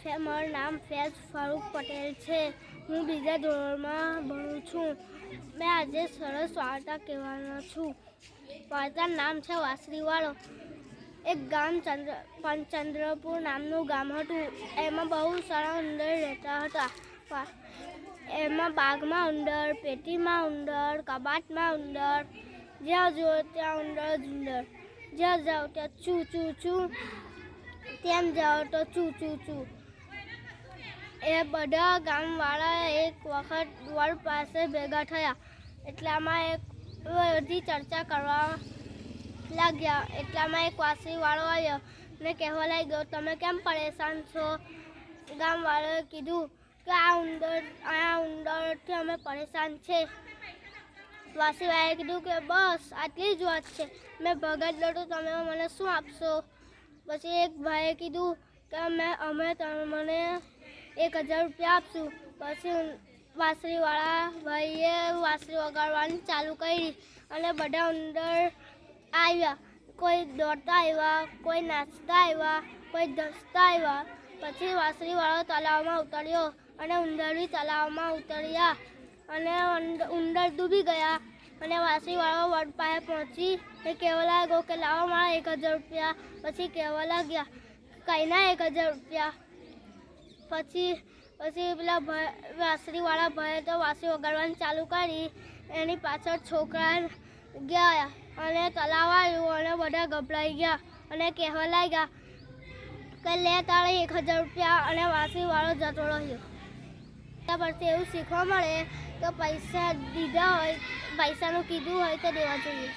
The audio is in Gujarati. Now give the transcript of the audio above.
મારું નામ ફૈઝ ફારૂક પટેલ છે. હું બીજા ધોરણમાં ભણું છું. મેં આજે સરસ વાર્તા કહેવાનો છું. વાર્તાનું નામ છે વાંસળીવાળો. એક ગામ ચંદ્રપુર નામનું ગામ હતું. એમાં બહુ સારા ઉંદર રહેતા હતા. એમાં બાગમાં ઉંદર, પેટીમાં ઉંદર, કબાટમાં ઉંદર, જ્યાં જુઓ ત્યાં ઉંદર જ ઉંદર. જ્યાં જાઓ ત્યાં ચૂ ચૂ ચૂ, તેમ જાઓ તો ચૂ ચૂ ચૂ. એ બધા ગામવાળા એક વખત વડ પાસે ભેગા થયા. એટલામાં એક બધી ચર્ચા કરવા લાગ્યા. એટલામાં એક વાંસળીવાળો આવ્યો ને કહેવા લાગ્યો, તમે કેમ પરેશાન છો? ગામવાળાએ કીધું કે આ ઉંદરથી અમે પરેશાન છે. વાંસળીવાળાએ કીધું કે બસ આટલી જ વાત છે, મેં ભગત લો તો તમે મને શું આપશો? પછી એક ભાઈએ કીધું કે અમે તમને 1000 રૂપિયા આપશું. પછી વાંસળીવાળા ભાઈએ વાંસળી વગાડવાની ચાલુ કરી અને બધા ઉંદર આવ્યા. કોઈ દોડતા આવ્યા, કોઈ નાચતા આવ્યા, કોઈ ધસતા આવ્યા. પછી વાંસળીવાળો તળાવમાં ઉતર્યો અને ઉંદર બી તળાવમાં ઉતર્યા અને ઉંદર ડૂબી ગયા. અને વાંસળીવાળો વડ પાસે પહોંચી એ કહેવા લાગ્યો કે લાવો મારા 1000 રૂપિયા. પછી કહેવા લાગ્યા કઈના 1000 રૂપિયા? પછી પેલા વાંસળીવાળા ભાઈએ તો વાંસળી વગાડવાની ચાલુ કરી. એની પાછળ છોકરા ગયા અને તળાવ આવ્યું અને બધા ગભરાઈ ગયા અને કહેવા લાગ્યા કે લે તારે 1000 રૂપિયા. અને વાંસળીવાળો જતો રહ્યો. ત્યાં પરથી એવું શીખવા મળે કે પૈસા દીધા હોય, પૈસાનું કીધું હોય તો દેવા જોઈએ.